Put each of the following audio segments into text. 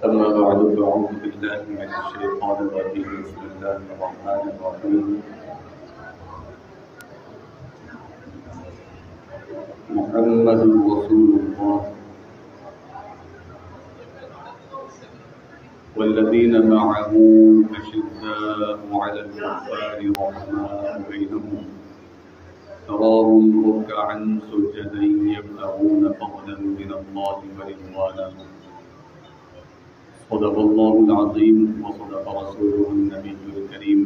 أما بعد فأعوذ بالله من الشيطان الرجيم بسم الله الرحمن الرحيم محمد رسول الله والذين معه أشداء على الكفار رحماء بينهم تراهم ركعا سجدا يبتغون فضلا من الله ورضوانا صدق الله العظيم وصدق رسوله النبي الكريم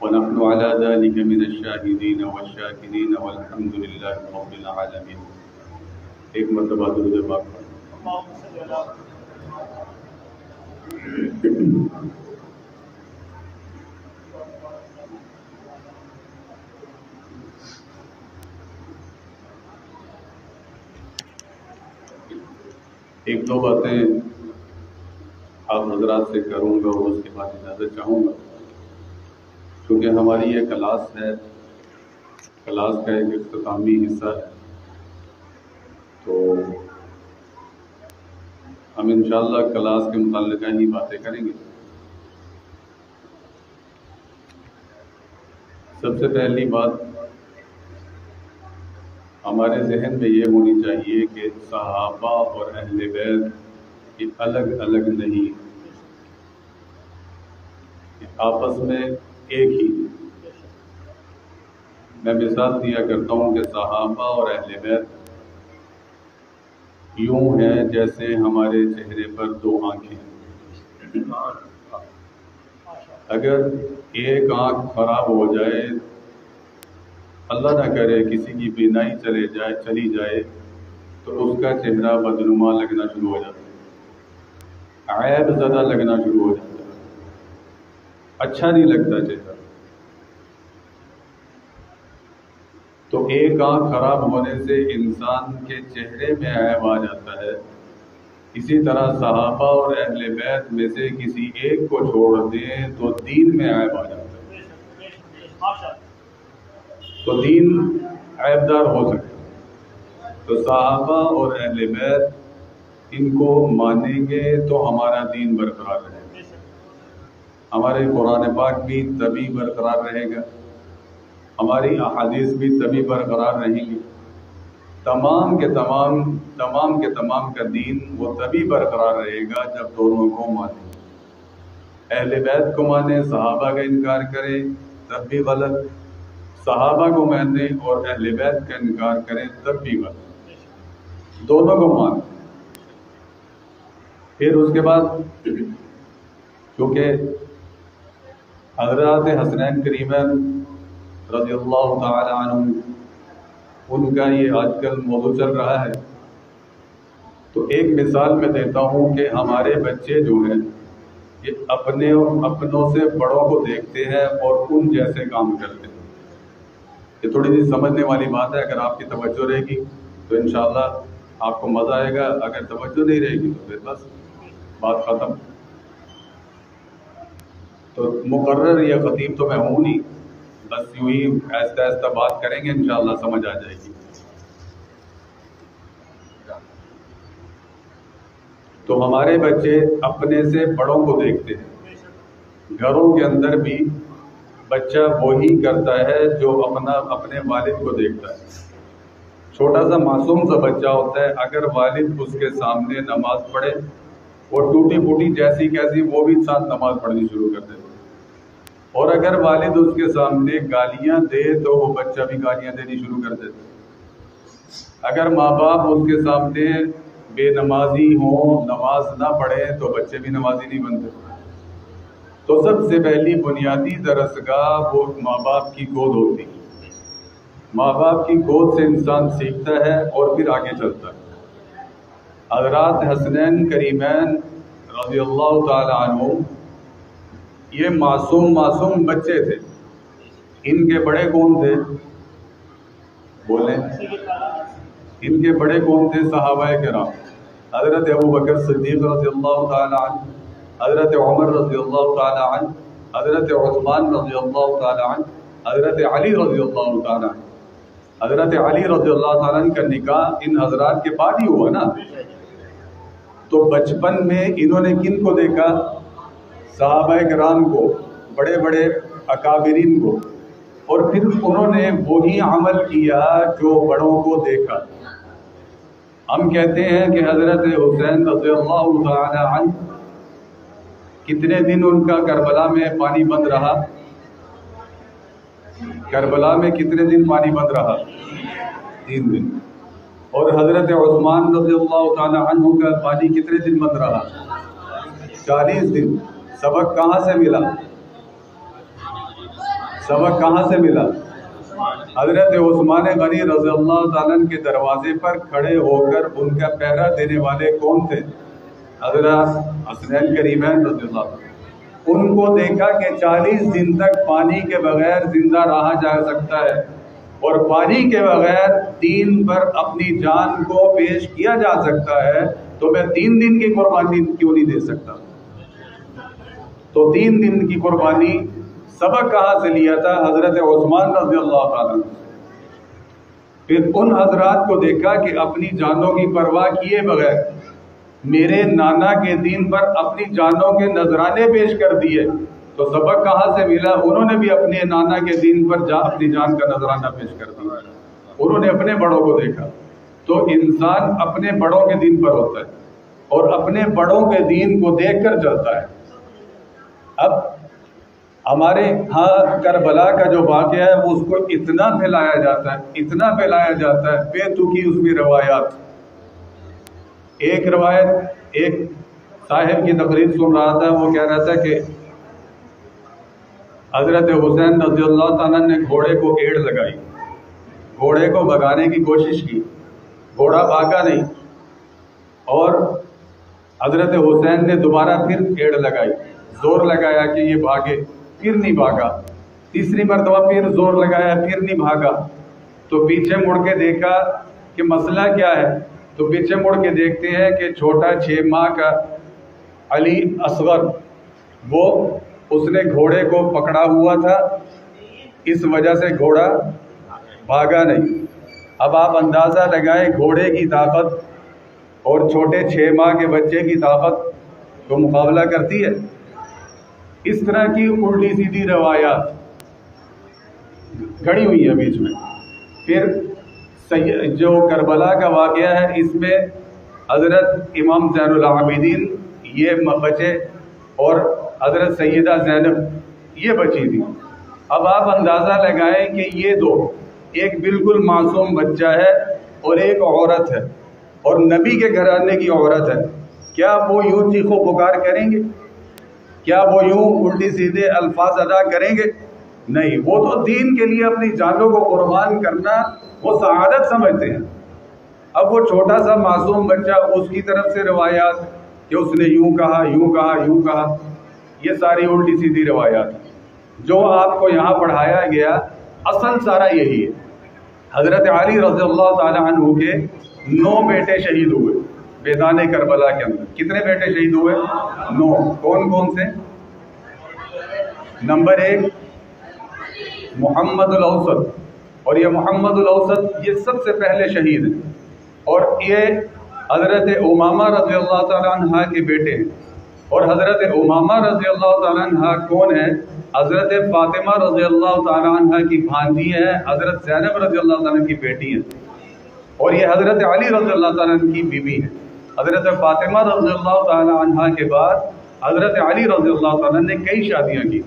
ونحن على ذلك من الشاهدين والشاكرين والحمد لله رب العالمين. ایک مرتبہ درود پاک ایک دو باتیں آپ حضرات سے کروں گا اور اس کے بعد اجازت چاہوں گا، کیونکہ ہماری یہ کلاس ہے، کلاس کا ایک اختتامی حصہ ہے، تو ہم انشاءاللہ کلاس کے متعلقہ ہی باتیں کریں گے۔ سب سے پہلی بات ہمارے ذہن میں یہ ہونی چاہیے کہ صحابہ اور اہل بیت یہ الگ الگ نہیں، آپس میں ایک ہی۔ میں مثال دیا کرتا ہوں کہ صحابہ اور اہل بیت یوں ہیں جیسے ہمارے چہرے پر دو آنکھیں، اگر ایک آنکھ خراب ہو جائے، اللہ نہ کرے کسی کی بینائی چلی جائے تو اس کا چہرہ بدنما لگنا شروع ہو جاتا ہے، عیب زدہ لگنا شروع ہو جاتا ہے، اچھا نہیں لگتا چہرہ۔ تو ایک آنکھ خراب ہونے سے انسان کے چہرے میں عیب آ جاتا ہے، اسی طرح صحابہ اور اہل بیت میں سے کسی ایک کو چھوڑ دیں تو دین میں عیب آ جاتا ہے، تو دین عیبدار ہو سکتا ہے۔ تو صحابہ اور اہل بیت ان کو مانیں گے تو ہمارا دین برقرار رہے گا، ہمارے قرآن پاک بھی تبھی برقرار رہے گا، ہماری احادیث بھی تبھی برقرار رہیں گی، تمام کے تمام کا دین وہ تبھی برقرار رہے گا جب دونوں کو مانیں۔ اہل بیت کو مانیں، صحابہ کا انکار کریں تب بھی غلط، صحابہ کو مانیں اور اہل بیت کا انکار کریں تب بھی غلط، دونوں کو مانیں۔ پھر اس کے بعد کیونکہ حضرات حسنین کریمین رضی اللہ تعالی عنہ ان کا یہ آج کل موضوع چل رہا ہے، تو ایک مثال میں دیتا ہوں کہ ہمارے بچے جو ہیں یہ اپنوں سے بڑوں کو دیکھتے ہیں اور ان جیسے کام کرتے ہیں۔ یہ تھوڑی سی سمجھنے والی بات ہے، اگر آپ کی توجہ رہے گی تو انشاءاللہ آپ کو مزہ آئے گا، اگر توجہ نہیں رہے گی تو پھر بس بات ختم۔ تو مقرر یا خطیب تو میں ہوں نہیں، بس یوں ہی آہستہ آہستہ بات کریں گے، انشاءاللہ سمجھ آ جائے گی۔ تو ہمارے بچے اپنے سے بڑوں کو دیکھتے ہیں، گھروں کے اندر بھی بچہ وہی کرتا ہے جو اپنے والد کو دیکھتا ہے۔ چھوٹا سا معصوم سا بچہ ہوتا ہے، اگر والد اس کے سامنے نماز پڑھے اور ٹوٹی پھوٹی جیسی کیسی وہ بھی ساتھ نماز پڑھنی شروع کر دیتے، اور اگر والد اس کے سامنے گالیاں دے تو وہ بچہ بھی گالیاں دینی شروع کر دیتا۔ اگر ماں باپ اس کے سامنے بے نمازی ہوں، نماز نہ پڑھیں تو بچے بھی نمازی نہیں بنتے۔ تو سب سے پہلی بنیادی درسگاہ وہ ماں باپ کی گود ہوتی ہے، ماں باپ کی گود سے انسان سیکھتا ہے اور پھر آگے چلتا ہے۔ حضرات حسنین کریمین رضی اللہ تعالی عنہ یہ معصوم بچے تھے، ان کے بڑے کون تھے؟ بولیں، ان کے بڑے کون تھے؟ صحابہ کرام، حضرت ابو بکر صدیق رضی اللہ تعالی عنہ، حضرت عمر رضی اللہ تعالی عنہ، حضرت عثمان رضی اللہ تعالی عنہ، حضرت علی رضی اللہ تعالی عنہ۔ حضرت علی رضی اللہ تعالیٰ عنہ کا نکاح ان حضرات کے بعد ہی ہوا نا، تو بچپن میں انہوں نے کن کو دیکھا؟ صحابہ کرام کو، بڑے بڑے اکابرین کو، اور پھر انہوں نے وہی عمل کیا جو بڑوں کو دیکھا۔ ہم کہتے ہیں کہ حضرت حسین رضی اللہ تعالی عنہ کتنے دن ان کا کربلا میں پانی بند رہا؟ کربلا میں کتنے دن پانی بند رہا؟ 3 دن۔ اور حضرت عثمان رضی اللہ تعالی عنہ کا پانی کتنے دن بند رہا؟ 40 دن۔ سبق کہاں سے ملا؟ سبق کہاں سے ملا؟ حضرت عثمان غنی رضی اللہ تعالیٰ عنہ کے دروازے پر کھڑے ہو کر ان کا پہرا دینے والے کون تھے؟ حضرت حسنین کریمین رضی اللہ عنہ۔ ان کو دیکھا کہ 40 دن تک پانی کے بغیر زندہ رہا جا سکتا ہے، اور پانی کے بغیر دین پر اپنی جان کو پیش کیا جا سکتا ہے، تو میں 3 دن کی قربانی کیوں نہیں دے سکتا؟ تو 3 دن کی قربانی سبق کہاں سے لیا تھا؟ حضرت عثمان رضی اللہ تعالیٰ۔ پھر ان حضرات کو دیکھا کہ اپنی جانوں کی پرواہ کیے بغیر میرے نانا کے دین پر اپنی جانوں کے نذرانے پیش کر دیے، تو سبق کہاں سے ملا؟ انہوں نے بھی اپنے نانا کے دین پر اپنی جان کا نذرانہ پیش کر دیا، انہوں نے اپنے بڑوں کو دیکھا۔ تو انسان اپنے بڑوں کے دین پر ہوتا ہے اور اپنے بڑوں کے دین کو دیکھ کر چلتا ہے۔ اب ہمارے ہاں کربلا کا جو واقعہ ہے وہ اس کو اتنا پھیلایا جاتا ہے، اتنا پھیلایا جاتا ہے، بے تکی اس میں روایات۔ ایک روایت، ایک صاحب کی تقریر سن رہا تھا، وہ کہہ رہا تھا کہ حضرت حسین رضی اللہ تعالیٰ نے گھوڑے کو ایڑ لگائی، گھوڑے کو بھگانے کی کوشش کی، گھوڑا بھاگا نہیں، اور حضرت حسین نے دوبارہ پھر ایڑ لگائی، زور لگایا کہ یہ بھاگے، پھر نہیں بھاگا، تیسری مرتبہ پھر زور لگایا، پھر نہیں بھاگا۔ تو پیچھے مڑ کے دیکھا کہ مسئلہ کیا ہے، تو پیچھے مڑ کے دیکھتے ہیں کہ چھوٹا 6 ماہ کا علی اصغر، وہ اس نے گھوڑے کو پکڑا ہوا تھا، اس وجہ سے گھوڑا بھاگا نہیں۔ اب آپ اندازہ لگائیں گھوڑے کی طاقت اور چھوٹے 6 ماہ کے بچے کی طاقت کو مقابلہ کرتی ہے۔ اس طرح کی الٹی سیدھی روایات گھڑی ہوئی ہے بیچ میں۔ پھر جو کربلا کا واقعہ ہے، اس میں حضرت امام زین العابدین یہ بچے اور حضرت سیدہ زینب یہ بچی تھی۔ اب آپ اندازہ لگائیں کہ یہ دو، ایک بالکل معصوم بچہ ہے اور ایک عورت ہے، اور نبی کے گھرانے کی عورت ہے، کیا وہ یوں چیخ و پکار کریں گے؟ کیا وہ یوں الٹی سیدھے الفاظ ادا کریں گے؟ نہیں، وہ تو دین کے لیے اپنی جانوں کو قربان کرنا وہ سعادت سمجھتے ہیں۔ اب وہ چھوٹا سا معصوم بچہ، اس کی طرف سے روایات کہ اس نے یوں کہا، یوں کہا، یوں کہا، یہ ساری الٹی سیدھی روایات۔ جو آپ کو یہاں پڑھایا گیا اصل سارا یہی ہے۔ حضرت علی رضی اللہ تعالی عنہ کے 9 بیٹے شہید ہوئے میدان کربلا کے اندر۔ کتنے بیٹے شہید ہوئے؟ 9۔ کون کون سے؟ نمبر 1 محمد الاوسط، اور یہ محمد الاوسط یہ سب سے پہلے شہید ہیں، اور یہ حضرت امامہ رضی اللہ تعالیٰ عنہ کے بیٹے ہیں۔ اور حضرت امامہ رضی اللہ تعالیٰ عنہ کون ہے؟ حضرت فاطمہ رضی اللہ تعالیٰ عنہ کی بھانجی ہے، حضرت زینب رضی اللہ تعالیٰ عنہ کی بیٹی ہے، اور یہ حضرت علی رضی اللہ تعالیٰ عنہ کی بیوی ہے۔ حضرت فاطمہ رضی اللہ تعالیٰ عنہ کے بعد حضرت علی رضی اللہ تعالیٰ عنہ نے کئی شادیاں کی،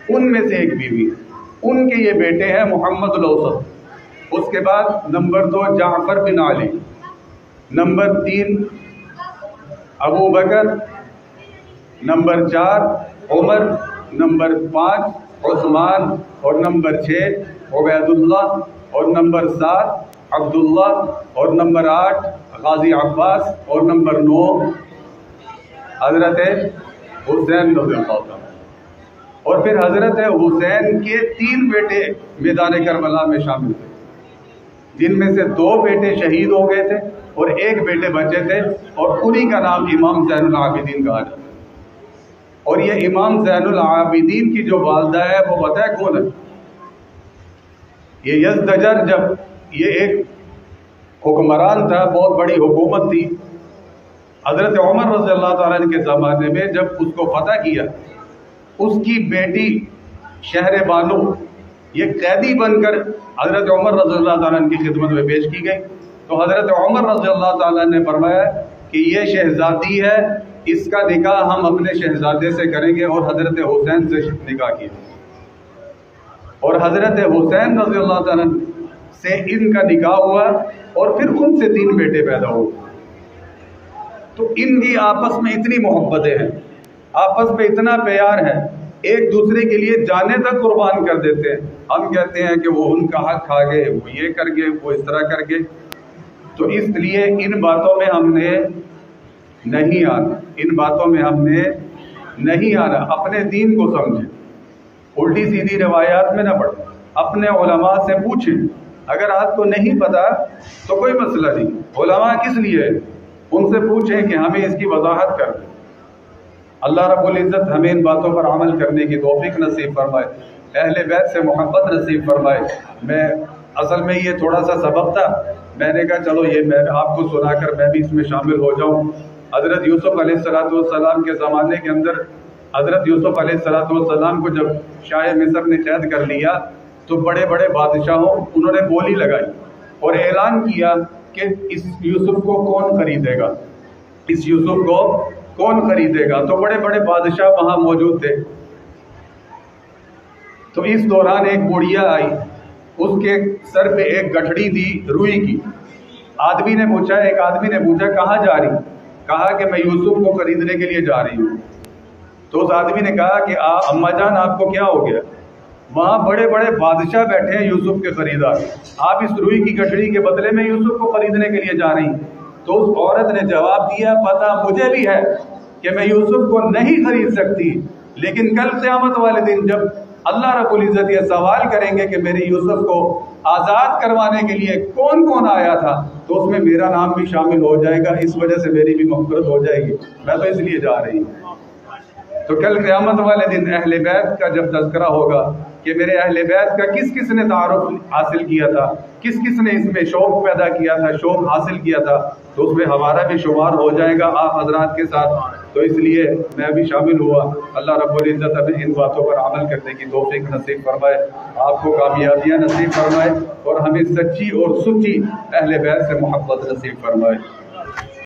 ان میں سے ایک بیوی ہے، ان کے یہ بیٹے ہیں محمد الاوسط۔ اس کے بعد نمبر 2 جعفر بن علی، نمبر 3 ابو بکر، نمبر 4 عمر، نمبر 5 عثمان، اور نمبر 6 عبید اللہ، اور نمبر 7 عبداللہ، اور نمبر 8 غازی عباس، اور نمبر 9 حضرت حسین رضی اللہ عنہ۔ اور پھر حضرت حسین کے 3 بیٹے میدان کربلا میں شامل تھے، جن میں سے 2 بیٹے شہید ہو گئے تھے اور 1 بیٹے بچے تھے، اور انہی کا نام امام زین العابدین کہا جاتا ہے۔ اور یہ امام زین العابدین کی جو والدہ ہے وہ پتہ ہے کون ہے؟ یہ یزدجر، جب یہ ایک حکمران تھا، بہت بڑی حکومت تھی، حضرت عمر رضی اللہ تعالیٰ عنہ کے زمانے میں جب اس کو فتح کیا، اس کی بیٹی شہر بانو یہ قیدی بن کر حضرت عمر رضی اللہ تعالیٰ عنہ کی خدمت میں پیش کی گئی، تو حضرت عمر رضی اللہ تعالیٰ نے فرمایا کہ یہ شہزادی ہے، اس کا نکاح ہم اپنے شہزادے سے کریں گے، اور حضرت حسین سے نکاح کیا، اور حضرت حسین رضی اللہ تعالیٰ سے ان کا نکاح ہوا، اور پھر ان سے 3 بیٹے پیدا ہوئے۔ تو ان کی آپس میں اتنی محبتیں ہیں، آپس میں اتنا پیار ہے، ایک دوسرے کے لیے جانیں تک قربان کر دیتے ہیں۔ ہم کہتے ہیں کہ وہ ان کا حق کھا گئے، وہ یہ کر گئے، وہ اس طرح کر گئے، تو اس لیے ان باتوں میں ہم نے نہیں آنا، ان باتوں میں ہم نے نہیں آنا۔ اپنے دین کو سمجھیں، الٹی سیدھی روایات میں نہ پڑھیں، اپنے علماء سے پوچھیں، اگر آپ کو نہیں پتا تو کوئی مسئلہ نہیں، علماء کس لیے ہے، ان سے پوچھیں کہ ہمیں اس کی وضاحت کر دیں۔ اللہ رب العزت ہمیں ان باتوں پر عمل کرنے کی توفیق نصیب فرمائے، اہل بیت سے محبت نصیب فرمائے۔ میں اصل میں یہ تھوڑا سا سبق تھا، میں نے کہا چلو یہ میں آپ کو سنا کر میں بھی اس میں شامل ہو جاؤں۔ حضرت یوسف علیہ السلام کے زمانے کے اندر حضرت یوسف علیہ السلام کو جب شاہ مصر نے قید کر لیا تو بڑے بڑے بادشاہوں انہوں نے بولی لگائی اور اعلان کیا کہ اس یوسف کو کون خریدے گا، اس یوسف کو کون خریدے گا، تو بڑے بڑے بادشاہ وہاں موجود تھے۔ تو اس دوران ایک بڑھیا آئی، اس کے سر پہ ایک گٹھڑی تھی روئی کی، ایک آدمی نے پوچھا کہاں جا رہی؟ کہا کہ میں یوسف کو خریدنے کے لیے جا رہی ہوں۔ تو اس آدمی نے کہا کہ اماں جان آپ کو کیا ہو گیا؟ وہاں بڑے بڑے بادشاہ بیٹھے ہیں یوسف کے خریدار، آپ اس روئی کی گٹھڑی کے بدلے میں یوسف کو خریدنے کے لیے جا رہی ہیں؟ تو اس عورت نے جواب دیا پتہ مجھے بھی ہے کہ میں یوسف کو نہیں خرید سکتی، لیکن کل قیامت والے دن جب اللہ رب العزت یہ سوال کریں گے کہ میرے یوسف کو آزاد کروانے کے لیے کون کون آیا تھا، تو اس میں میرا نام بھی شامل ہو جائے گا، اس وجہ سے میری بھی مغفرت ہو جائے گی، میں تو اس لیے جا رہی ہوں۔ تو کل قیامت والے دن اہل بیت کا جب تذکرہ ہوگا کہ میرے اہل بیت کا کس کس نے تعارف حاصل کیا تھا، کس کس نے اس میں شوق پیدا کیا تھا، شوق حاصل کیا تھا، تو اس میں ہمارا بھی شمار ہو جائے گا آپ حضرات کے ساتھ۔ تو اس لیے میں بھی شامل ہوا۔ اللہ رب العزت ہمیں ان باتوں پر عمل کرنے کی توفیق نصیب فرمائے، آپ کو کامیابیاں نصیب فرمائے، اور ہمیں سچی اور سچی اہل بیت سے محبت نصیب فرمائے۔